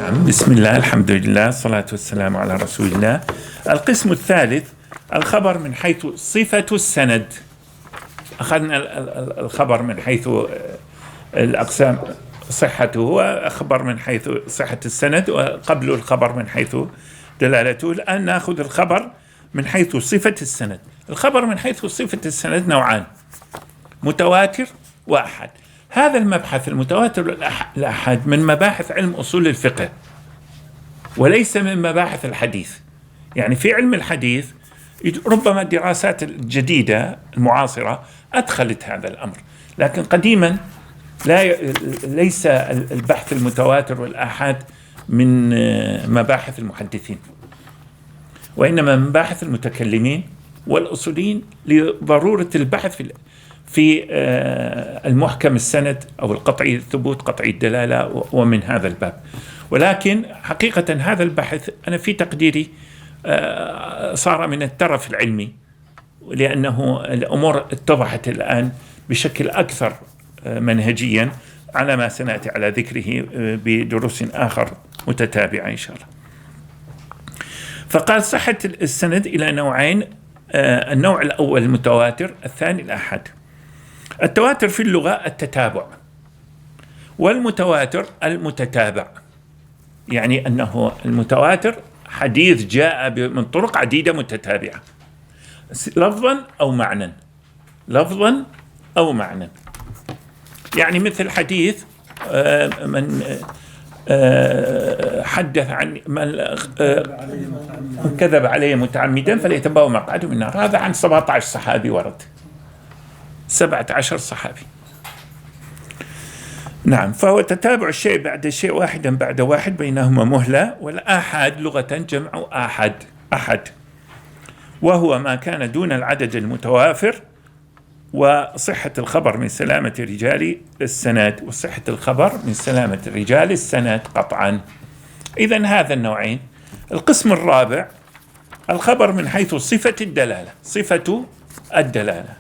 نعم، بسم الله، الحمد لله، الصلاة والسلام على رسول الله. القسم الثالث الخبر من حيث صفة السند. أخذنا الخبر من حيث الأقسام صحته، وأخبر من حيث صحة السند، وقبل الخبر من حيث دلالته. الآن نأخذ الخبر من حيث صفة السند. الخبر من حيث صفة السند نوعان: متواتر وأحد. هذا المبحث المتواتر والأحد من مباحث علم أصول الفقه وليس من مباحث الحديث. يعني في علم الحديث ربما الدراسات الجديدة المعاصرة أدخلت هذا الأمر، لكن قديما ليس البحث المتواتر والآحاد من مباحث المحدثين، وإنما من مباحث المتكلمين والأصوليين، لضرورة البحث في المحكم السند أو القطعي الثبوت قطعي الدلالة، ومن هذا الباب. ولكن حقيقة هذا البحث أنا في تقديري صار من الترف العلمي، لأنه الأمور اتضحت الآن بشكل أكثر منهجيا، على ما سنأتي على ذكره بدروس آخر متتابعة إن شاء الله. فقال صحة السند إلى نوعين: النوع الأول المتواتر، الثاني الآحاد. التواتر في اللغة التتابع، والمتواتر المتتابع، يعني أنه المتواتر حديث جاء من طرق عديدة متتابعة، لفظا أو معنى، لفظا أو معنى. يعني مثل حديث من حدث عن من كذب علي متعمدا فليتبوأ مقعده من النار. هذا عن 17 صحابي ورد، 17 صحابي. نعم، فهو تتابع الشيء بعد شيء واحدا بعد واحد بينهما مهلة. والآحاد لغة جمع أحد، وهو ما كان دون العدد المتوافر، وصحة الخبر من سلامة رجال السند، وصحة الخبر من سلامة رجال السند قطعا. إذن هذا النوعين. القسم الرابع الخبر من حيث صفة الدلالة. صفة الدلالة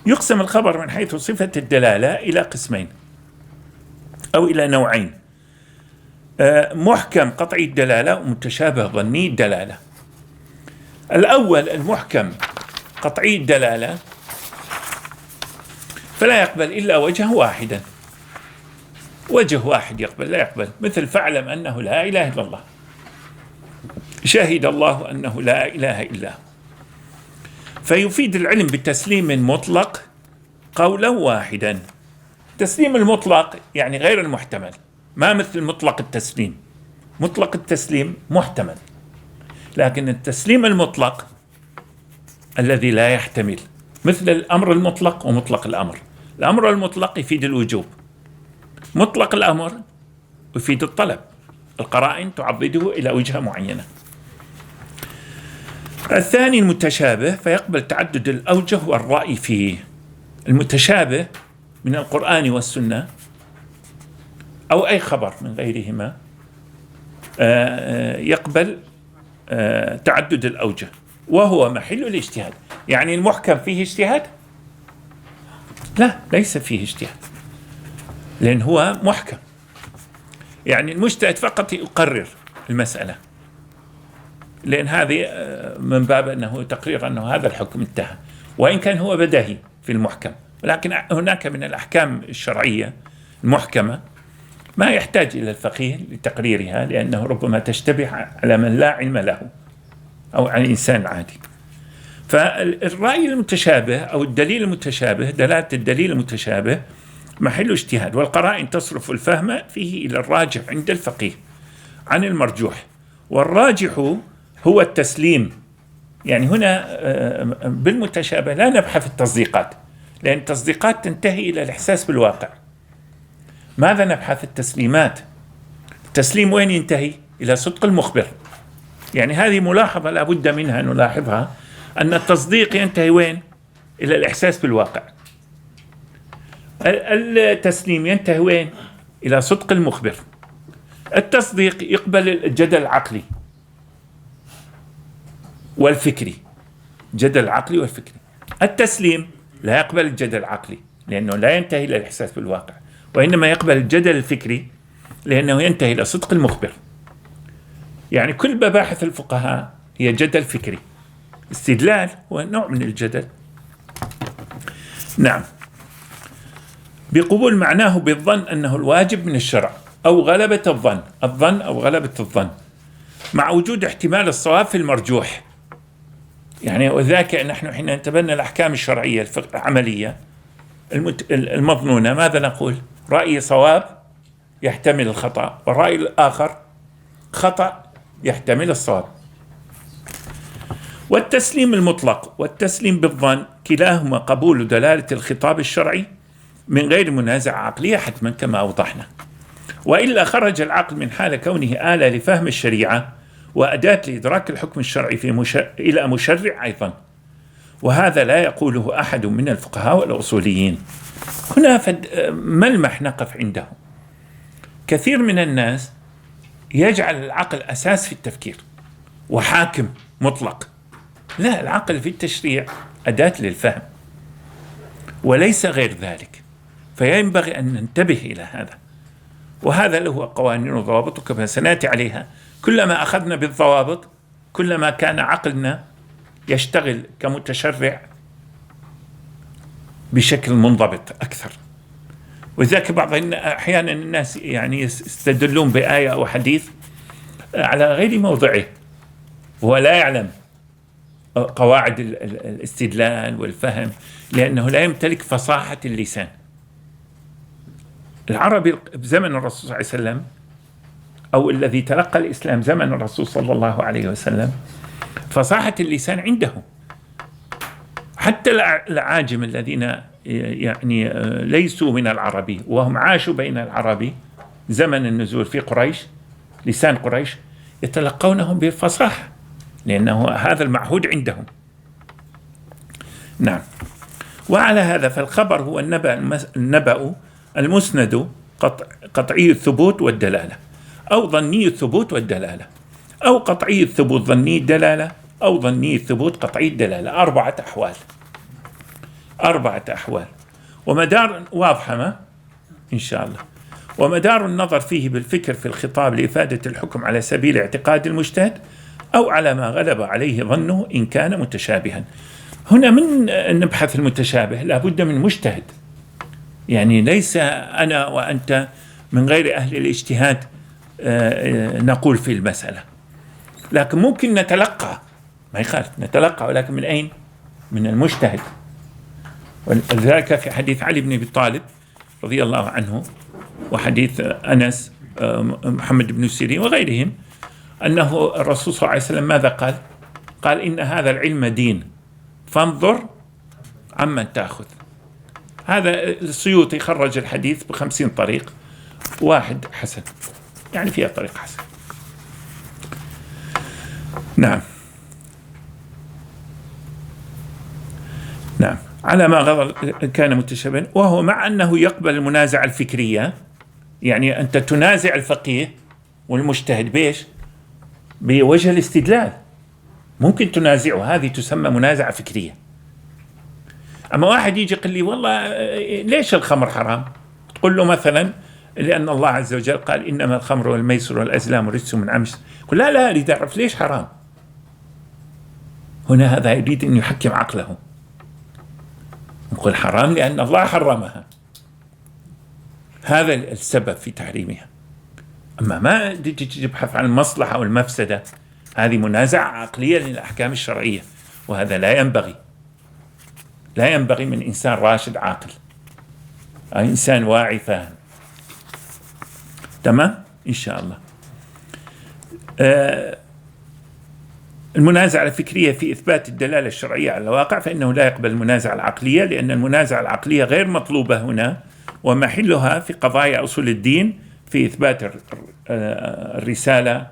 يقسم الخبر من حيث صفة الدلالة إلى قسمين أو إلى نوعين: محكم قطعي الدلالة، ومتشابه ظني الدلالة. الأول المحكم قطعي الدلالة فلا يقبل إلا وجه واحدا، وجه واحد يقبل، لا يقبل. مثل فاعلم أنه لا إله إلا الله، شهد الله أنه لا إله إلا هو. فيفيد العلم بتسليم مطلق قولا واحدا. تسليم المطلق يعني غير المحتمل، ما مثل مطلق التسليم. مطلق التسليم محتمل، لكن التسليم المطلق الذي لا يحتمل، مثل الأمر المطلق ومطلق الأمر. الأمر المطلق يفيد الوجوب، مطلق الأمر يفيد الطلب، القرائن تعضده إلى وجهة معينة. الثاني المتشابه، فيقبل تعدد الأوجه والرأي فيه. المتشابه من القرآن والسنة أو أي خبر من غيرهما يقبل تعدد الأوجه، وهو محل الاجتهاد. يعني المحكم فيه اجتهاد؟ لا، ليس فيه اجتهاد، لأن هو محكم. يعني المجتهد فقط يقرر المسألة، لأن هذه من باب أنه تقرير أنه هذا الحكم انتهى، وإن كان هو بديهي في المحكم. ولكن هناك من الأحكام الشرعية المحكمة ما يحتاج إلى الفقيه لتقريرها، لأنه ربما تشتبه على من لا علم له أو على الإنسان العادي. فالرأي المتشابه أو الدليل المتشابه، دلالة الدليل المتشابه محل اجتهاد، والقرائن تصرف الفهم فيه إلى الراجح عند الفقيه عن المرجوح. والراجح هو التسليم. يعني هنا بالمتشابه لا نبحث التصديقات، لأن التصديقات تنتهي إلى الإحساس بالواقع. ماذا نبحث؟ التسليمات. التسليم وين ينتهي؟ إلى صدق المخبر. يعني هذه ملاحظة لا بد منها نلاحظها، أن التصديق ينتهي وين؟ إلى الإحساس بالواقع. التسليم ينتهي وين؟ إلى صدق المخبر. التصديق يقبل الجدل العقلي والفكري، جدل العقلي والفكري. التسليم لا يقبل الجدل العقلي، لأنه لا ينتهي إلى الإحساس بالواقع، وإنما يقبل الجدل الفكري، لأنه ينتهي إلى صدق المخبر. يعني كل مباحث الفقهاء هي جدل فكري. استدلال هو نوع من الجدل. نعم. بقبول معناه بالظن أنه الواجب من الشرع أو غلبة الظن أو غلبة الظن، مع وجود احتمال الصواب في المرجوح. يعني وذاك نحن حين نتبنى الأحكام الشرعية العملية المظنونة ماذا نقول؟ رأي صواب يحتمل الخطأ، والرأي الآخر خطأ يحتمل الصواب. والتسليم المطلق والتسليم بالظن كلاهما قبول دلالة الخطاب الشرعي من غير منازعة عقلية حتما كما أوضحنا، وإلا خرج العقل من حال كونه آلة لفهم الشريعة وأداة لإدراك الحكم الشرعي إلى مشرع أيضا، وهذا لا يقوله أحد من الفقهاء والأصوليين. هنا ملمح نقف عنده. كثير من الناس يجعل العقل أساس في التفكير وحاكم مطلق. لا، العقل في التشريع أداة للفهم وليس غير ذلك، فينبغي أن ننتبه إلى هذا. وهذا له قوانين وضوابط كما سنأتي عليها. كلما أخذنا بالضوابط كلما كان عقلنا يشتغل كمتشرع بشكل منضبط أكثر. وذاك أحيانا الناس يعني يستدلون بآية أو حديث على غير موضعه، وهو لا يعلم قواعد الاستدلال والفهم، لأنه لا يمتلك فصاحة اللسان. العربي بزمن الرسول صلى الله عليه وسلم، أو الذي تلقى الإسلام زمن الرسول صلى الله عليه وسلم، فصاحة اللسان عنده. حتى العاجم الذين يعني ليسوا من العربي وهم عاشوا بين العربي زمن النزول في قريش، لسان قريش، يتلقونهم بالفصاحة لأنه هذا المعهود عندهم. نعم. وعلى هذا فالخبر هو النبأ المسند قطعي الثبوت والدلالة، أو ظني الثبوت والدلالة، أو قطعي الثبوت ظني الدلالة، أو ظني الثبوت قطعي الدلالة. أربعة أحوال. ومدار واضحة ما إن شاء الله. ومدار النظر فيه بالفكر في الخطاب لإفادة الحكم على سبيل اعتقاد المجتهد أو على ما غلب عليه ظنه إن كان متشابها. هنا من نبحث المتشابه لابد من مجتهد، يعني ليس أنا وأنت من غير أهل الاجتهاد نقول في المسألة، لكن ممكن نتلقى، ما يخالف نتلقى، ولكن من أين؟ من المجتهد. ولذلك في حديث علي بن أبي طالب رضي الله عنه وحديث أنس محمد بن سيرين وغيرهم أنه الرسول صلى الله عليه وسلم ماذا قال؟ قال إن هذا العلم دين فانظر عمن تأخذ. هذا السيوطي خرج الحديث ب50 طريق، واحد حسن، يعني فيها طريق حسن. نعم. نعم. على ما غضل كان متشابها، وهو مع أنه يقبل المنازعة الفكرية، يعني أنت تنازع الفقيه والمجتهد بيش؟ بوجه الاستدلال، ممكن تنازعه، هذه تسمى منازعة فكرية. أما واحد يجي يقول لي والله ليش الخمر حرام؟ تقول له مثلا لأن الله عز وجل قال إنما الخمر والميسر والأزلام رجس من عمل. يقول لا أريد أعرف ليش حرام. هنا هذا يريد أن يحكم عقله، يقول حرام لأن الله حرمها، هذا السبب في تحريمها. أما ما تبحث عن المصلحة والمفسدة، هذه منازعة عقلية للأحكام الشرعية، وهذا لا ينبغي من إنسان راشد عاقل، إنسان واعي فاهم. تمام إن شاء الله. المنازعة الفكرية في إثبات الدلالة الشرعية على الواقع، فإنه لا يقبل المنازعة العقلية، لأن المنازعة العقلية غير مطلوبة هنا، ومحلها في قضايا أصول الدين في إثبات الرسالة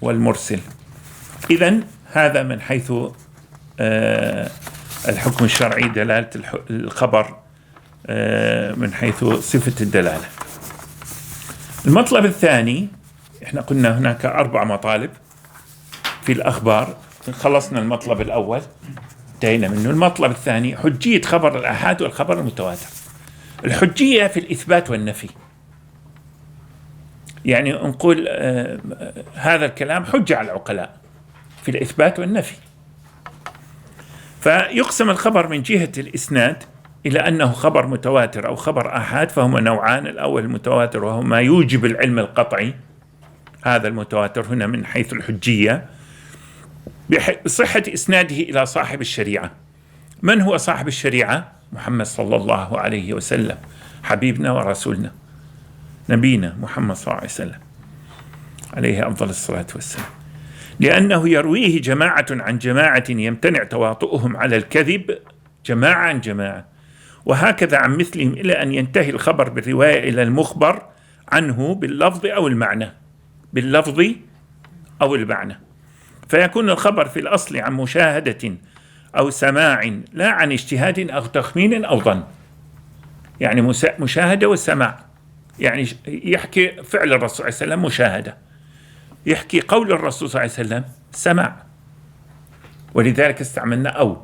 والمرسل. إذن هذا من حيث الحكم الشرعي، دلالة الخبر من حيث صفة الدلالة. المطلب الثاني، احنا قلنا هناك 4 مطالب في الأخبار، خلصنا المطلب الأول انتهينا منه. المطلب الثاني حجية خبر الآحاد والخبر المتواتر. الحجية في الإثبات والنفي، يعني نقول هذا الكلام حجة على العقلاء في الإثبات والنفي. فيقسم الخبر من جهة الإسناد إلى أنه خبر متواتر أو خبر آحاد، فهما نوعان. الأول المتواتر وهو ما يوجب العلم القطعي، هذا المتواتر هنا من حيث الحجية بصحة إسناده إلى صاحب الشريعة. من هو صاحب الشريعة؟ محمد صلى الله عليه وسلم، حبيبنا ورسولنا، نبينا محمد صلى الله عليه وسلم عليه أفضل الصلاة والسلام، لأنه يرويه جماعة عن جماعة يمتنع تواطؤهم على الكذب، جماعة عن جماعة، وهكذا عن مثلهم، إلى أن ينتهي الخبر بالرواية إلى المخبر عنه باللفظ أو المعنى، باللفظ أو المعنى. فيكون الخبر في الأصل عن مشاهدة أو سماع، لا عن اجتهاد أو تخمين أو ظن. يعني مشاهدة والسماع، يعني يحكي فعل الرسول صلى الله عليه وسلم مشاهدة، يحكي قول الرسول صلى الله عليه وسلم سماع، ولذلك استعملنا أو.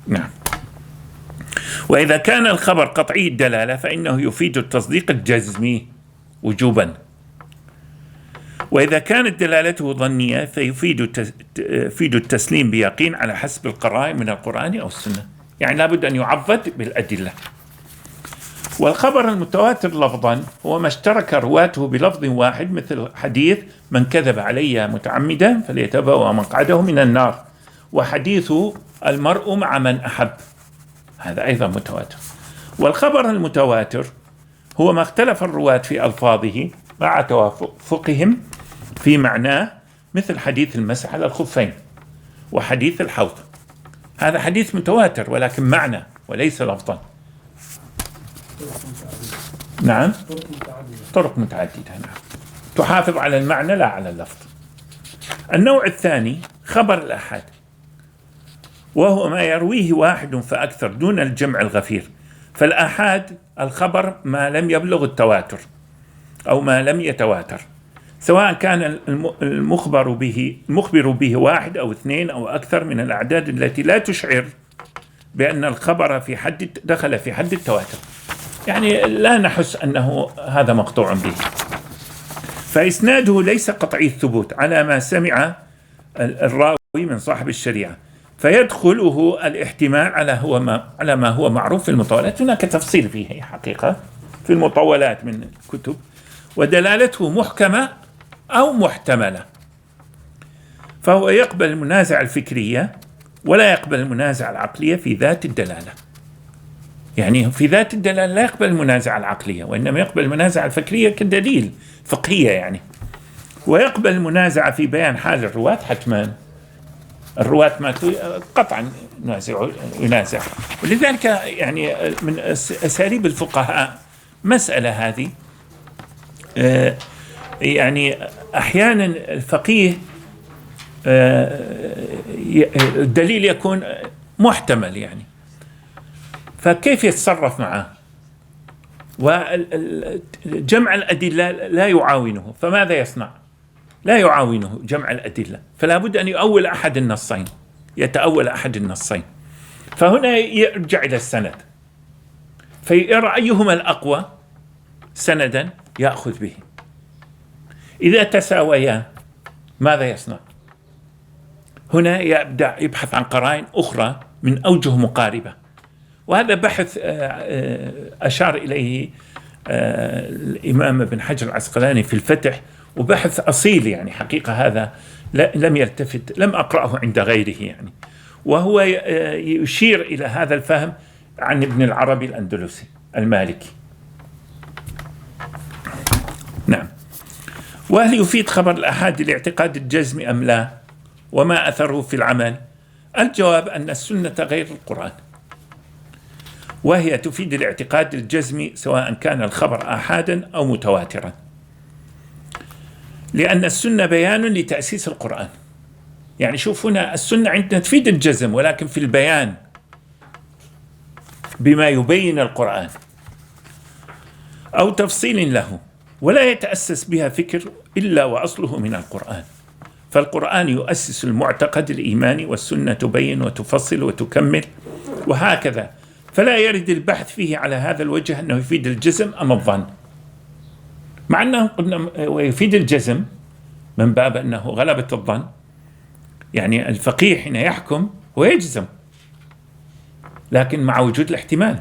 نعم. وإذا كان الخبر قطعي الدلالة فإنه يفيد التصديق الجزمي وجوبا، وإذا كانت دلالته ظنية فيفيد التسليم بيقين على حسب القرائن من القرآن أو السنة، يعني لابد أن يعضد بالأدلة. والخبر المتواتر لفظا هو ما اشترك رواته بلفظ واحد، مثل حديث من كذب علي متعمدا فليتبوأ مقعده من النار، وحديث المرء مع من أحب، هذا أيضا متواتر. والخبر المتواتر هو ما اختلف الرواة في ألفاظه مع توافقهم في معناه، مثل حديث المسح على الخفين وحديث الحوض، هذا حديث متواتر ولكن معنى وليس لفظا. نعم، طرق متعددة، نعم، تحافظ على المعنى لا على اللفظ. النوع الثاني خبر الآحاد، وهو ما يرويه واحد فأكثر دون الجمع الغفير. فالآحاد الخبر ما لم يبلغ التواتر أو ما لم يتواتر، سواء كان المخبر به واحد أو اثنين أو أكثر من الأعداد التي لا تشعر بأن الخبر دخل في حد التواتر، يعني لا نحس أنه هذا مقطوع به. فإسناده ليس قطعي الثبوت على ما سمع الراوي من صاحب الشريعة، فيدخله الاحتمال على ما هو معروف في المطولات. هناك تفصيل فيه حقيقة في المطولات من الكتب، ودلالته محكمة أو محتملة. فهو يقبل المنازعة الفكرية ولا يقبل المنازعة العقلية في ذات الدلالة، يعني في ذات الدلالة لا يقبل المنازعة العقلية، وإنما يقبل المنازعة الفكرية كدليل فقهية يعني. ويقبل المنازعة في بيان حال الرواة، حتما الرواة ما قطعا ينازع. ولذلك يعني من أساليب الفقهاء مسألة هذه، يعني أحيانا الفقيه الدليل يكون محتمل يعني، فكيف يتصرف معه؟ وجمع الأدلة لا يعاونه، فماذا يصنع؟ لا يعاونه جمع الأدلة، فلا بد أن يؤول أحد النصين، يتأول أحد النصين. فهنا يرجع إلى السند، فيرى أيهما الأقوى سندا يأخذ به. إذا تساويا ماذا يصنع؟ هنا يبدأ يبحث عن قرائن أخرى من أوجه مقاربة، وهذا بحث أشار إليه الإمام ابن حجر العسقلاني في الفتح، وبحث أصيل يعني حقيقة، هذا لم أقرأه عند غيره يعني. وهو يشير إلى هذا الفهم عن ابن العربي الأندلسي المالكي. نعم. وهل يفيد خبر الآحاد الاعتقاد الجزم أم لا؟ وما أثره في العمل؟ الجواب أن السنة غير القرآن، وهي تفيد الاعتقاد الجزمي سواء كان الخبر آحادا أو متواترا، لأن السنة بيان لتأسيس القرآن. يعني شوف هنا السنة عندنا تفيد الجزم، ولكن في البيان بما يبين القرآن أو تفصيل له، ولا يتأسس بها فكر إلا وأصله من القرآن. فالقرآن يؤسس المعتقد الإيماني، والسنة تبين وتفصل وتكمل، وهكذا. فلا يرد البحث فيه على هذا الوجه أنه يفيد الجزم أم الظن، مع أنه قلنا ويفيد الجزم من باب أنه غلبة الظن، يعني الفقيه حين يحكم ويجزم، لكن مع وجود الاحتمال.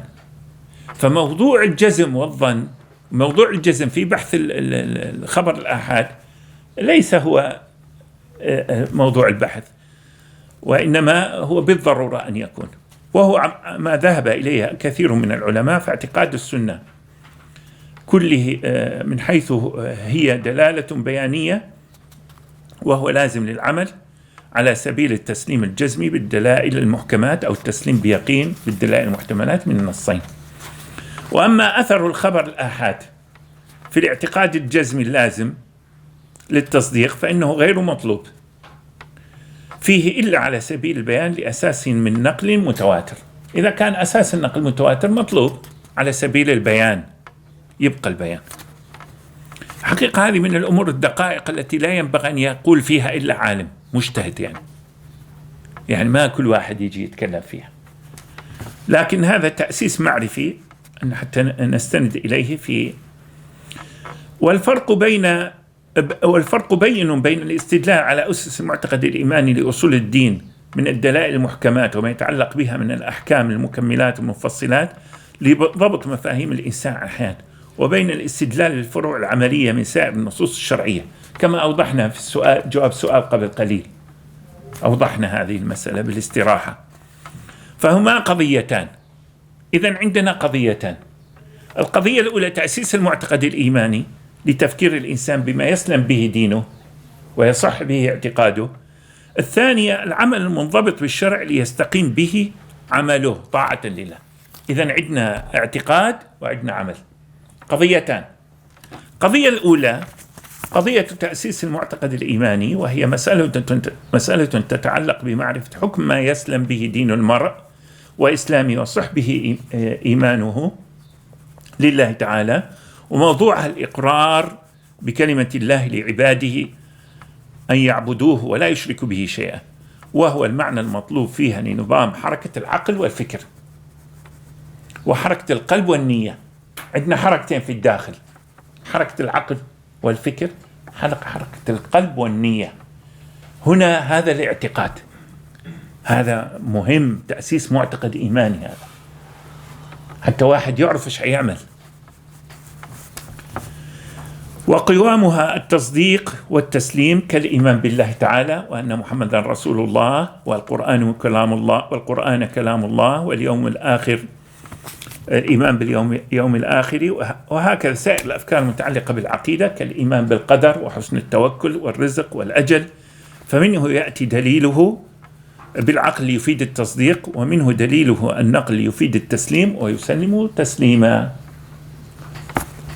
فموضوع الجزم والظن، موضوع الجزم في بحث الخبر الآحاد ليس هو موضوع البحث، وإنما هو بالضرورة أن يكون، وهو ما ذهب إليه كثير من العلماء في اعتقاد السنة كله من حيث هي دلالة بيانية، وهو لازم للعمل على سبيل التسليم الجزمي بالدلائل المحكمات أو التسليم بيقين بالدلائل المحتملات من النصين. وأما أثر الخبر الآحاد في الاعتقاد الجزمي اللازم للتصديق فإنه غير مطلوب فيه إلا على سبيل البيان لأساس من نقل متواتر. إذا كان أساس النقل متواتر مطلوب على سبيل البيان يبقى البيان. حقيقة هذه من الأمور الدقائق التي لا ينبغي أن يقول فيها إلا عالم مجتهد، يعني ما كل واحد يجي يتكلم فيها، لكن هذا تأسيس معرفي حتى نستند إليه في. والفرق بين الاستدلال على أسس المعتقد الإيماني لأصول الدين من الدلائل المحكمات وما يتعلق بها من الأحكام المكملات والمفصلات لضبط مفاهيم الإنسان أحيانا، وبين الاستدلال للفروع العملية من سائر النصوص الشرعية، كما أوضحنا في السؤال جواب سؤال قبل قليل، أوضحنا هذه المسألة بالاستراحة. فهما قضيتان. إذن عندنا قضيتان. القضية الأولى تأسيس المعتقد الإيماني لتفكير الإنسان بما يسلم به دينه ويصح به اعتقاده. الثانية العمل المنضبط بالشرع ليستقيم به عمله طاعة لله. إذن عندنا اعتقاد وعندنا عمل، قضيتان. القضية الأولى قضية تأسيس المعتقد الإيماني، وهي مسألة تتعلق بمعرفة حكم ما يسلم به دين المرء وإسلامه ويصح به إيمانه لله تعالى، وموضوعها الإقرار بكلمة الله لعباده أن يعبدوه ولا يشركوا به شيئا، وهو المعنى المطلوب فيها لنظام حركة العقل والفكر وحركة القلب والنية. عندنا حركتين في الداخل، حركة العقل والفكر، حركة القلب والنية. هنا هذا الاعتقاد، هذا مهم، تأسيس معتقد إيماني هذا حتى واحد يعرف إيش هيعمل. وقوامها التصديق والتسليم كالإيمان بالله تعالى وأن محمدا رسول الله والقرآن كلام الله واليوم الآخر، الإيمان باليوم الآخر، وهكذا سائر الأفكار المتعلقة بالعقيدة كالإيمان بالقدر وحسن التوكل والرزق والأجل. فمنه يأتي دليله بالعقل يفيد التصديق، ومنه دليله النقل يفيد التسليم ويسلم تسليما.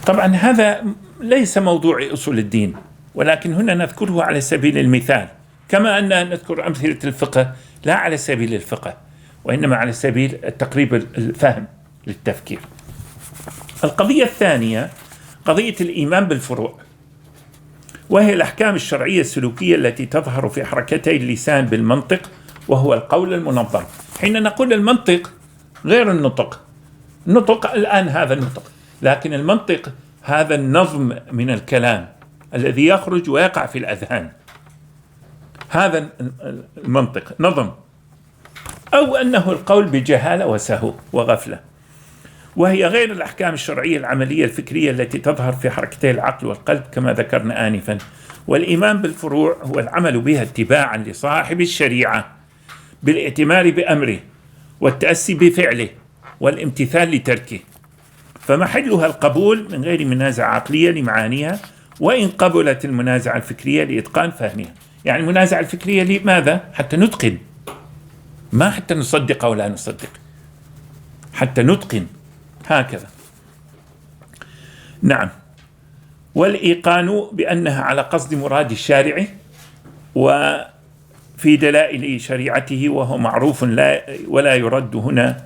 طبعا هذا ليس موضوع أصول الدين، ولكن هنا نذكره على سبيل المثال، كما أن نذكر أمثلة الفقه لا على سبيل الفقه وإنما على سبيل التقريب الفهم للتفكير. القضية الثانية قضية الإيمان بالفروع، وهي الأحكام الشرعية السلوكية التي تظهر في حركتي اللسان بالمنطق، وهو القول المنظم. حين نقول المنطق غير النطق، النطق الآن هذا النطق، لكن المنطق هذا النظم من الكلام الذي يخرج ويقع في الأذهان، هذا المنطق نظم، أو أنه القول بجهالة وسهو وغفلة، وهي غير الأحكام الشرعية العملية الفكرية التي تظهر في حركتي العقل والقلب كما ذكرنا آنفا. والإيمان بالفروع هو العمل بها اتباعا لصاحب الشريعة بالائتمار بأمره والتأسي بفعله والامتثال لتركه، فمحلها القبول من غير منازعة عقلية لمعانيها، وإن قبلت المنازعة الفكرية لإتقان فهمها. يعني المنازعة الفكرية لماذا؟ حتى نتقن، ما حتى نصدق أو لا نصدق، حتى نتقن هكذا. نعم. والإيقان بأنها على قصد مراد الشارع وفي دلائل شريعته، وهو معروف ولا يرد هنا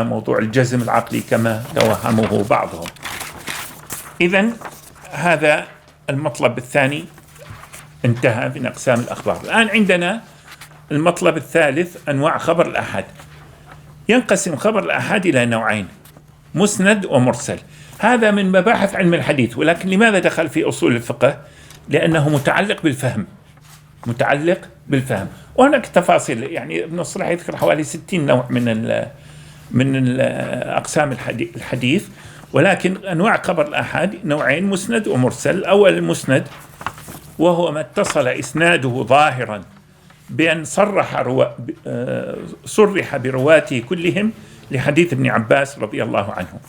موضوع الجزم العقلي كما توهمه بعضهم. إذن هذا المطلب الثاني انتهى من أقسام الأخبار. الآن عندنا المطلب الثالث، أنواع خبر الآحاد. ينقسم خبر الآحاد إلى نوعين، مسند ومرسل. هذا من مباحث علم الحديث، ولكن لماذا دخل في أصول الفقه؟ لأنه متعلق بالفهم، متعلق بالفهم. وهناك تفاصيل، يعني ابن الصلاح يذكر حوالي 60 نوع من أقسام الحديث، ولكن أنواع خبر الآحاد نوعين: مسند ومرسل. الأول المسند، وهو ما اتصل إسناده ظاهرا بأن صرح برواته كلهم لحديث ابن عباس رضي الله عنه.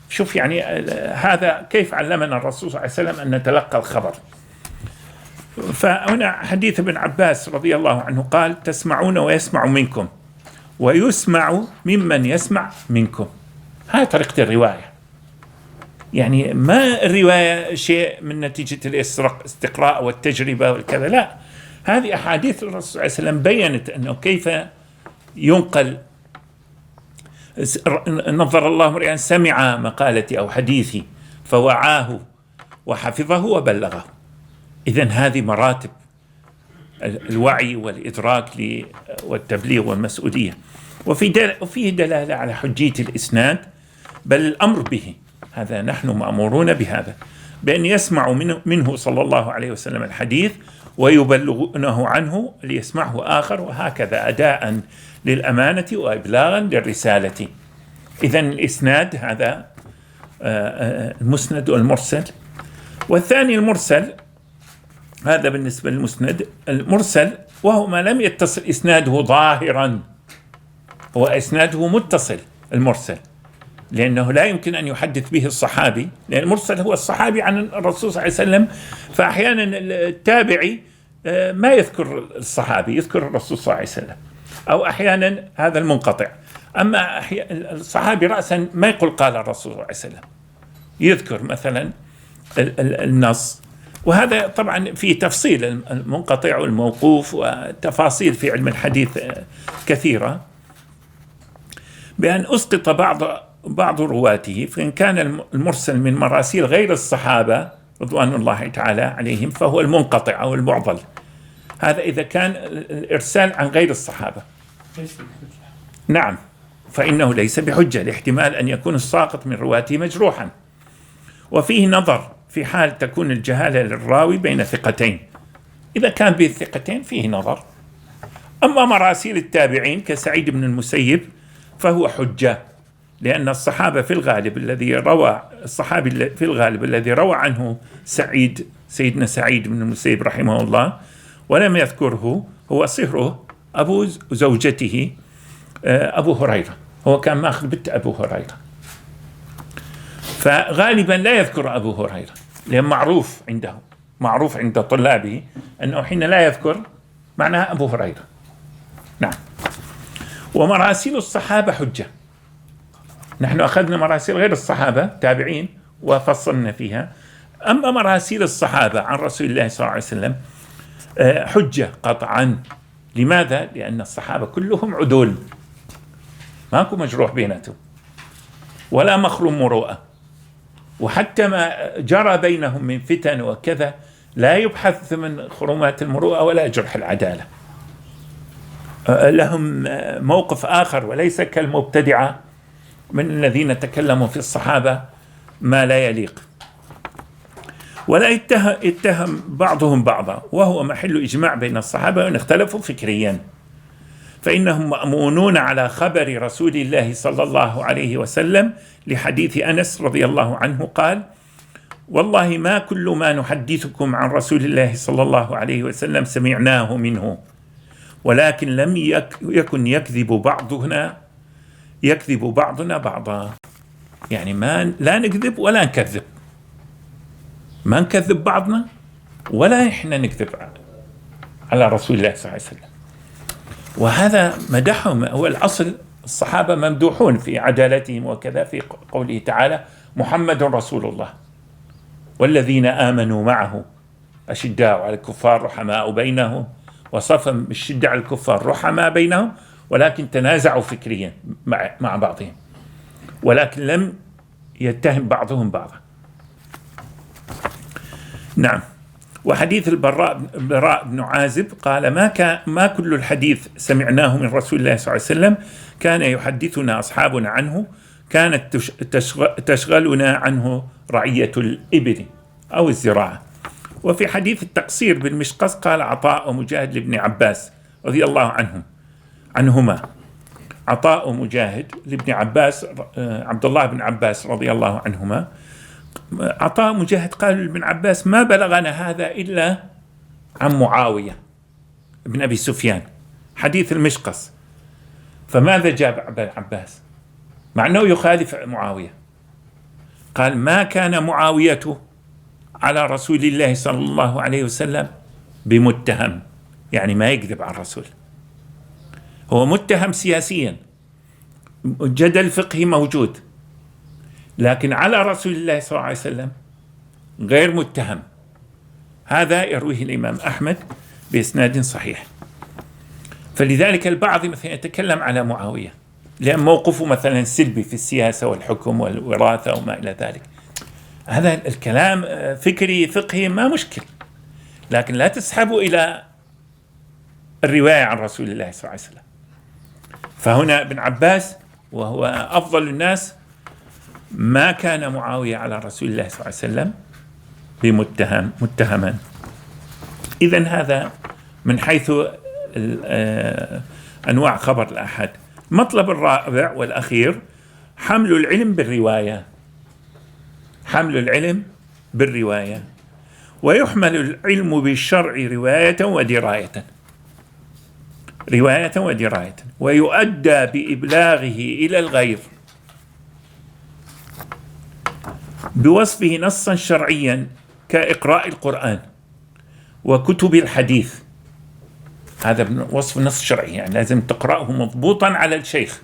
شوف يعني هذا كيف علمنا الرسول صلى الله عليه وسلم أن نتلقى الخبر. فهنا حديث ابن عباس رضي الله عنه قال: تسمعون ويسمع منكم ويسمع ممن يسمع منكم. هاي طريقة الرواية، يعني ما الرواية شيء من نتيجة الاستقراء والتجربة والكذا، لا، هذه أحاديث الرسول صلى الله عليه وسلم بيّنت أنه كيف ينقل. نظر الله امرئا سمع مقالتي أو حديثي فوعاه وحفظه وبلغه. إذن هذه مراتب الوعي والإدراك والتبليغ والمسؤولية. وفيه دلالة على حجية الإسناد، بل الأمر به، هذا نحن مأمورون بهذا، بأن يسمع منه صلى الله عليه وسلم الحديث ويبلغونه عنه ليسمعه آخر، وهكذا أداء للأمانة وإبلاغا للرسالة. إذن الإسناد هذا المسند والمرسل. والثاني المرسل، هذا بالنسبة للمسند. المرسل وهو ما لم يتصل إسناده ظاهرا، هو إسناده متصل المرسل، لأنه لا يمكن أن يحدث به الصحابي، لأن المرسل هو الصحابي عن الرسول صلى الله عليه وسلم. فأحيانا التابعي ما يذكر الصحابي، يذكر الرسول صلى الله عليه وسلم، أو أحيانا هذا المنقطع. أما الصحابي رأسا ما يقول قال الرسول صلى الله عليه وسلم، يذكر مثلا النص. وهذا طبعا فيه تفصيل المنقطع والموقوف وتفاصيل في علم الحديث كثيرة، بأن أسقط بعض رواته. فإن كان المرسل من مراسيل غير الصحابة رضوان الله تعالى عليهم فهو المنقطع أو المعضل. هذا إذا كان الإرسال عن غير الصحابة، نعم، فإنه ليس بحجة، لاحتمال أن يكون الساقط من رواته مجروحا. وفيه نظر في حال تكون الجهالة للراوي بين ثقتين، إذا كان بين ثقتين فيه نظر. أما مراسيل التابعين كسعيد بن المسيب فهو حجة، لأن الصحابة في الغالب الذي روى عنه سيدنا سعيد بن المسيب رحمه الله ولم يذكره هو صهره أبو زوجته أبو هريرة، هو كان ماخذ بنت أبو هريرة، فغالبا لا يذكر أبو هريرة، لأن معروف عند طلابه أنه حين لا يذكر معناها أبو هريرة. نعم. ومراسيل الصحابة حجة، نحن أخذنا مراسيل غير الصحابة تابعين وفصلنا فيها. أما مراسيل الصحابة عن رسول الله صلى الله عليه وسلم حجة قطعا. لماذا؟ لأن الصحابة كلهم عدول، ماكو مجروح بيناتهم ولا مخروم مروءة، وحتى ما جرى بينهم من فتن وكذا لا يبحث من خرومات المروءة ولا جرح العدالة، لهم موقف آخر، وليس كالمبتدعة من الذين تكلموا في الصحابة ما لا يليق. ولا يتهم بعضهم بعضا، وهو محل إجماع بين الصحابة وإن اختلفوا فكريا، فإنهم مأمونون على خبر رسول الله صلى الله عليه وسلم لحديث أنس رضي الله عنه قال: والله ما كل ما نحدثكم عن رسول الله صلى الله عليه وسلم سمعناه منه، ولكن لم يكن يكذب بعضنا بعضا. يعني لا نكذب ولا نكذب، ما نكذب بعضنا ولا إحنا نكذب على رسول الله صلى الله عليه وسلم. وهذا مدحهم، هو الأصل الصحابة ممدوحون في عدالتهم وكذا، في قوله تعالى: محمد رسول الله والذين آمنوا معه أشداء على الكفار رحماء بينهم، وصفهم بالشدة على الكفار رحماء بينهم، ولكن تنازعوا فكريا مع بعضهم، ولكن لم يتهم بعضهم بعضا. نعم. وحديث البراء بن عازب قال: ما كل الحديث سمعناه من رسول الله صلى الله عليه وسلم، كان يحدثنا أصحابنا عنه كانت تشغلنا عنه رعية الإبل أو الزراعة. وفي حديث التقصير بالمشقص قال عطاء ومجاهد لابن عباس رضي الله عنهما. عطاء ومجاهد لابن عباس، عبد الله بن عباس رضي الله عنهما. عطاء ومجاهد قالوا لابن عباس: ما بلغنا هذا إلا عن معاوية بن أبي سفيان، حديث المشقص. فماذا جاب ابن عباس مع أنه يخالف معاوية؟ قال: ما كان معاوية على رسول الله صلى الله عليه وسلم بمتهم، يعني ما يكذب على الرسول، هو متهم سياسيا، جدل فقهي موجود، لكن على رسول الله صلى الله عليه وسلم غير متهم. هذا يرويه الإمام أحمد بإسناد صحيح. فلذلك البعض مثلا يتكلم على معاوية لأن موقفه مثلا سلبي في السياسة والحكم والوراثة وما إلى ذلك. هذا الكلام فكري فقهي ما مشكل، لكن لا تسحبوا إلى الرواية عن رسول الله صلى الله عليه وسلم. فهنا ابن عباس وهو أفضل الناس: ما كان معاوية على رسول الله صلى الله عليه وسلم متهما. إذن هذا من حيث أنواع خبر الآحاد. المطلب الرابع والأخير: حمل العلم بالرواية. حمل العلم بالرواية. ويحمل العلم بالشرع رواية ودراية، رواية ودراية، ويؤدى بإبلاغه إلى الغير بوصفه نصا شرعيا كإقراء القرآن وكتب الحديث. هذا وصف نص شرعي، يعني لازم تقرأه مضبوطا على الشيخ،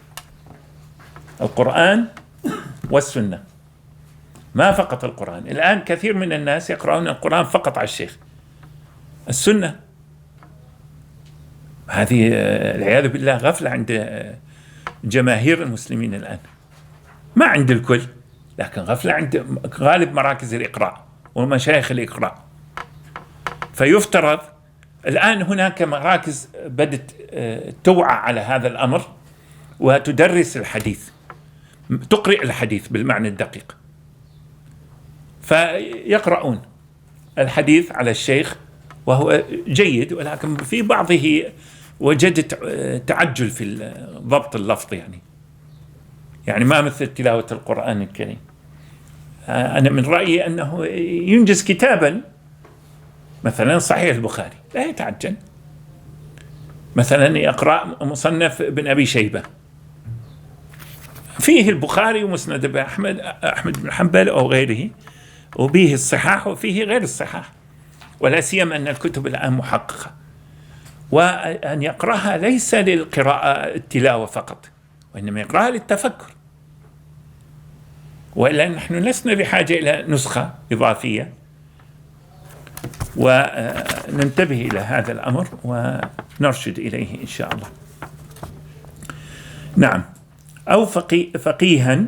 القرآن والسنة، ما فقط القرآن. الآن كثير من الناس يقرؤون القرآن فقط على الشيخ. السنة هذه العياذ بالله غفلة عند جماهير المسلمين الآن، ما عند الكل، لكن غفلة عند غالب مراكز الإقراء ومشايخ الإقراء. فيفترض الآن هناك مراكز بدت توعى على هذا الأمر وتدرس الحديث، تقرئ الحديث بالمعنى الدقيق، فيقرؤون الحديث على الشيخ وهو جيد، ولكن في بعضه وجدت تعجل في ضبط اللفظ، يعني ما مثل تلاوة القرآن الكريم. أنا من رأيي أنه ينجز كتابا مثلا صحيح البخاري لا يتعجل، مثلا يقرأ مصنف بن أبي شيبة فيه البخاري ومسند أحمد بن حنبل أو غيره، وبه الصحاح وفيه غير الصحاح، ولا سيما أن الكتب الآن محققة، وأن يقرأها ليس للقراءة التلاوة فقط، وإنما يقرأها للتفكر، وإلا نحن لسنا بحاجة إلى نسخة إضافية. وننتبه إلى هذا الأمر ونرشد إليه إن شاء الله. نعم. أو فقيها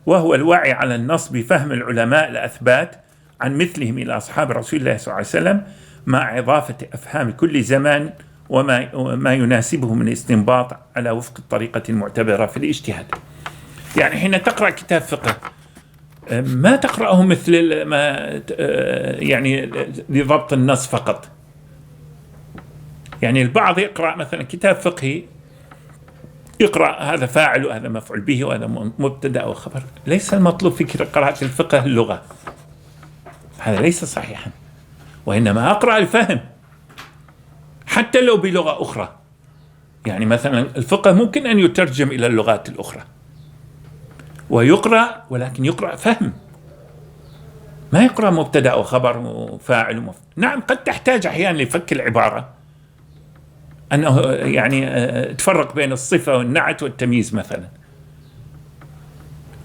وهو الواعي على النص بفهم العلماء الأثبات عن مثلهم إلى أصحاب رسول الله صلى الله عليه وسلم، مع إضافة أفهام كل زمان وما يناسبه من استنباط على وفق الطريقة المعتبرة في الاجتهاد. يعني حين تقرأ كتاب فقه ما تقرأه مثل ما يعني لضبط النص فقط. يعني البعض يقرأ مثلا كتاب فقهي، يقرأ هذا فاعل وهذا مفعول به وهذا مبتدأ وخبر. ليس المطلوب في قراءة الفقه اللغة، هذا ليس صحيحا، وإنما أقرأ الفهم حتى لو بلغة أخرى. يعني مثلا الفقه ممكن أن يترجم إلى اللغات الأخرى ويقرأ، ولكن يقرأ فهم، ما يقرأ مبتدأ وخبر وفاعل نعم قد تحتاج أحيانا لفك العبارة، أنه يعني تفرق بين الصفة والنعت والتمييز مثلا،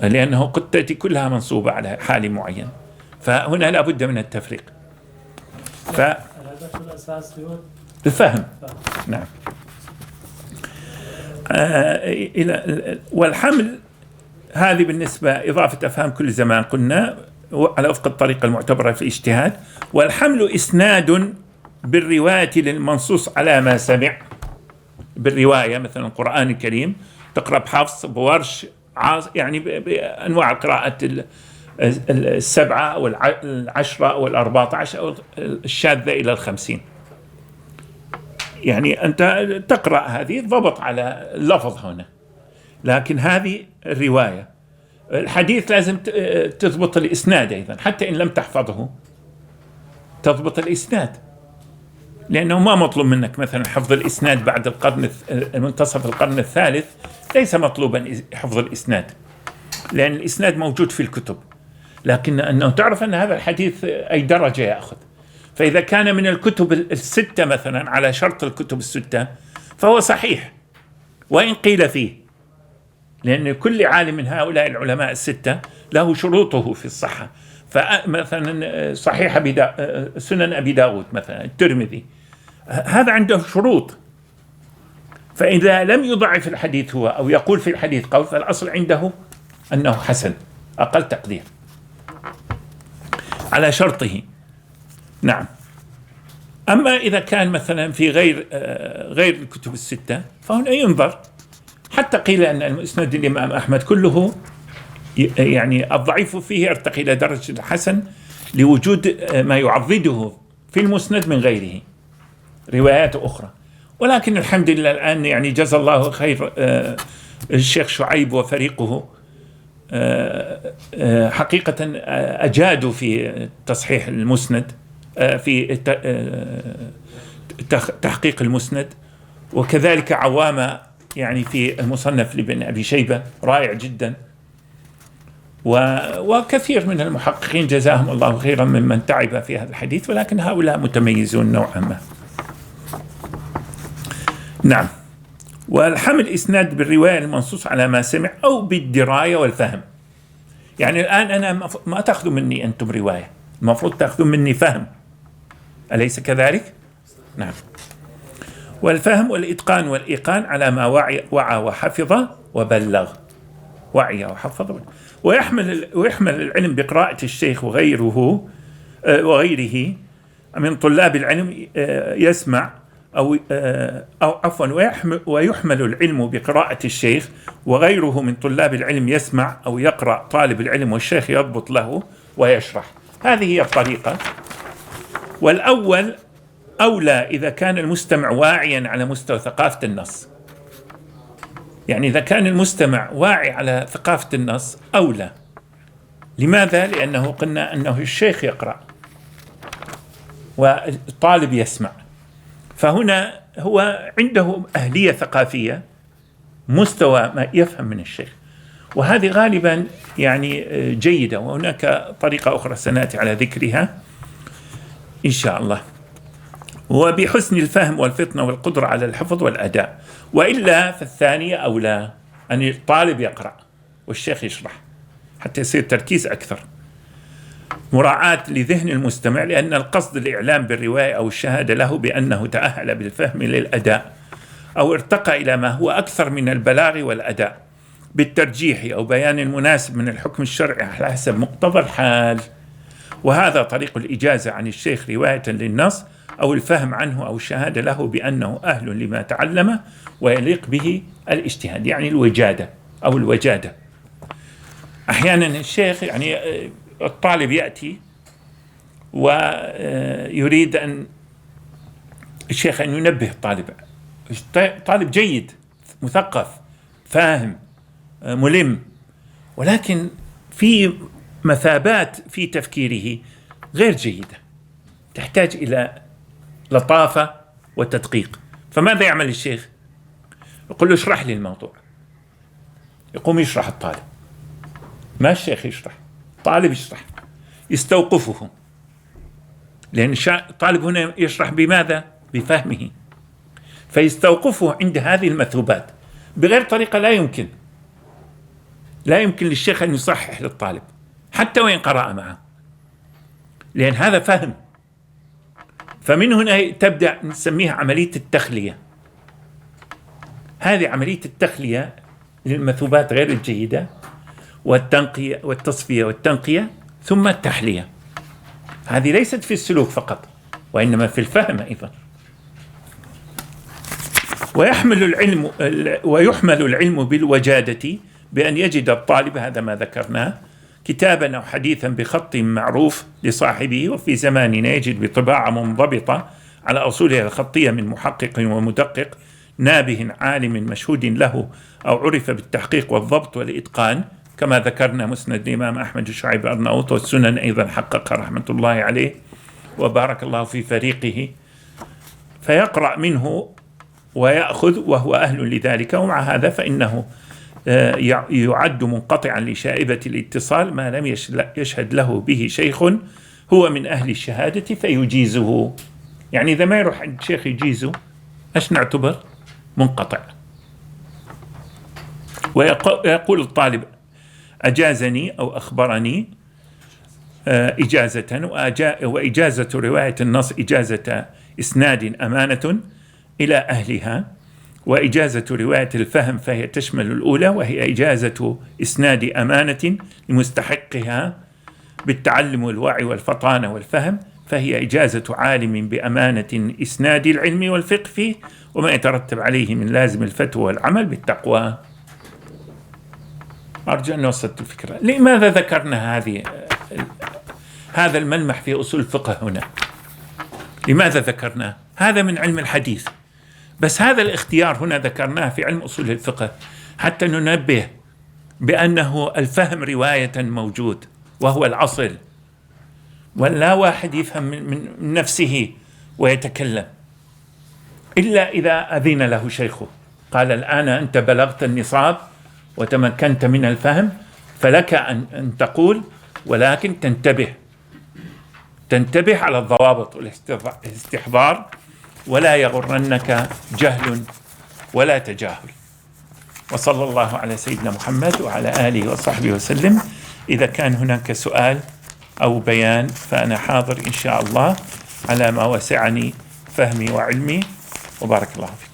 لأنه قد تأتي كلها منصوبة على حال معين، فهنا لا بد من التفريق. الفهم نعم. والحمل هذه بالنسبة إضافة أفهام كل زمان قلنا على وفق الطريقة المعتبرة في الاجتهاد. والحمل إسناد بالرواية للمنصوص على ما سمع، بالرواية مثلا القرآن الكريم تقرأ بحفص بورش يعني بأنواع القراءات السبعة أو العشرة أو 14 أو الشاذة إلى 50. يعني أنت تقرأ هذه ضبط على اللفظ هنا، لكن هذه الرواية. الحديث لازم تضبط الإسناد أيضا، حتى إن لم تحفظه تضبط الإسناد، لأنه ما مطلوب منك مثلا حفظ الإسناد بعد منتصف القرن الثالث. ليس مطلوبا حفظ الإسناد، لأن الإسناد موجود في الكتب، لكن أنه تعرف أن هذا الحديث أي درجة يأخذ. فإذا كان من الكتب الستة مثلا على شرط الكتب الستة فهو صحيح وإن قيل فيه، لأن كل عالم من هؤلاء العلماء الستة له شروطه في الصحة. فمثلا صحيح سنن أبي داود مثلا، الترمذي، هذا عنده شروط. فإذا لم يضعف الحديث هو أو يقول في الحديث قول، فالأصل عنده أنه حسن أقل تقدير على شرطه. نعم. أما إذا كان مثلا في غير الكتب الستة فهنا ينظر. حتى قيل أن المسند الإمام أحمد كله يعني الضعيف فيه يرتقي إلى درجة الحسن لوجود ما يعضده في المسند من غيره روايات أخرى. ولكن الحمد لله الآن يعني جزا الله خير الشيخ شعيب وفريقه، حقيقة أجادوا في تصحيح المسند، في تحقيق المسند، وكذلك عوامة يعني في المصنف لابن أبي شيبة رائع جدا، وكثير من المحققين جزاهم الله خيرا ممن تعب في هذا الحديث، ولكن هؤلاء متميزون نوعا ما. نعم. والحمل إسناد بالرواية المنصوص على ما سمع أو بالدراية والفهم. يعني الآن أنا ما تأخذوا مني أنتم رواية، المفروض تأخذوا مني فهم، أليس كذلك؟ نعم. والفهم والإتقان والإيقان على ما وعى وحفظ وبلغ. وعي وحفظ ويحمل العلم بقراءة الشيخ وغيره من طلاب العلم يسمع أو عفوا ويحمل العلم بقراءة الشيخ وغيره من طلاب العلم يسمع أو يقرأ طالب العلم والشيخ يضبط له ويشرح. هذه هي الطريقة. والأول أولى إذا كان المستمع واعيا على مستوى ثقافة النص. يعني إذا كان المستمع واعي على ثقافة النص أولى. لماذا؟ لأنه قلنا أنه الشيخ يقرأ والطالب يسمع، فهنا هو عنده أهلية ثقافية، مستوى ما يفهم من الشيخ، وهذه غالبا يعني جيدة. وهناك طريقة أخرى سنأتي على ذكرها إن شاء الله. وبحسن الفهم والفطنة والقدرة على الحفظ والأداء. وإلا فالثانية أولى، أن الطالب يقرأ والشيخ يشرح حتى يصير تركيز أكثر، مراعاة لذهن المستمع، لأن القصد الإعلام بالرواية أو الشهادة له بأنه تأهل بالفهم للأداء أو ارتقى إلى ما هو أكثر من البلاغ والأداء بالترجيح أو بيان المناسب من الحكم الشرعي على حسب مقتضى الحال. وهذا طريق الإجازة عن الشيخ رواية للنص أو الفهم عنه أو الشهادة له بأنه أهل لما تعلم ويليق به الاجتهاد، يعني الوجادة أو الوجادة. أحيانا الشيخ يعني الطالب يأتي ويريد أن الشيخ أن ينبه الطالب، طالب جيد مثقف فاهم ملم، ولكن في مثابات في تفكيره غير جيدة تحتاج إلى لطافة وتدقيق. فماذا يعمل الشيخ؟ يقول له اشرح لي الموضوع، يقوم يشرح الطالب، ما الشيخ يشرح، طالب يشرح، يستوقفه، لأن الطالب هنا يشرح بماذا؟ بفهمه، فيستوقفه عند هذه المثوبات. بغير طريقة لا يمكن للشيخ أن يصحح للطالب حتى وإن قرأ معه، لأن هذا فهم. فمن هنا تبدأ نسميها عملية التخلية. هذه عملية التخلية للمثوبات غير الجيدة، والتنقية والتصفية والتنقية، ثم التحلية. هذه ليست في السلوك فقط، وإنما في الفهم أيضا. ويحمل العلم بالوجادة بأن يجد الطالب، هذا ما ذكرناه، كتابا أو حديثا بخط معروف لصاحبه، وفي زماننا يجد بطباعة منضبطة على أصولها الخطية من محقق ومدقق نابه عالم مشهود له أو عرف بالتحقيق والضبط والإتقان، كما ذكرنا مسند الإمام أحمد شعيب أرناؤوط، والسنن أيضا حقق رحمة الله عليه وبارك الله في فريقه، فيقرأ منه ويأخذ وهو أهل لذلك. ومع هذا فإنه يعد منقطعا لشائبة الاتصال ما لم يشهد له به شيخ هو من أهل الشهادة فيجيزه. يعني إذا ما يروح عند شيخ يجيزه أش نعتبر منقطع. ويقول الطالب أجازني أو أخبرني إجازة، وإجازة رواية النص إجازة إسناد أمانة إلى أهلها، وإجازة رواية الفهم فهي تشمل الأولى وهي إجازة إسناد أمانة لمستحقها بالتعلم والوعي والفطانة والفهم، فهي إجازة عالم بأمانة إسناد العلم والفقه فيه وما يترتب عليه من لازم الفتوى والعمل بالتقوى. أرجو أن وصلت الفكرة. لماذا ذكرنا هذا الملمح في أصول الفقه هنا؟ لماذا ذكرناه؟ هذا من علم الحديث، بس هذا الاختيار هنا ذكرناه في علم أصول الفقه حتى ننبه بأنه الفهم رواية موجود وهو الأصل، ولا واحد يفهم من نفسه ويتكلم إلا إذا أذن له شيخه، قال الآن أنت بلغت النصاب وتمكنت من الفهم فلك أن تقول، ولكن تنتبه على الضوابط والاستحضار، ولا يغرنك جهل ولا تجاهل. وصلى الله على سيدنا محمد وعلى آله وصحبه وسلم. إذا كان هناك سؤال أو بيان فأنا حاضر إن شاء الله على ما وسعني فهمي وعلمي، وبارك الله فيكم.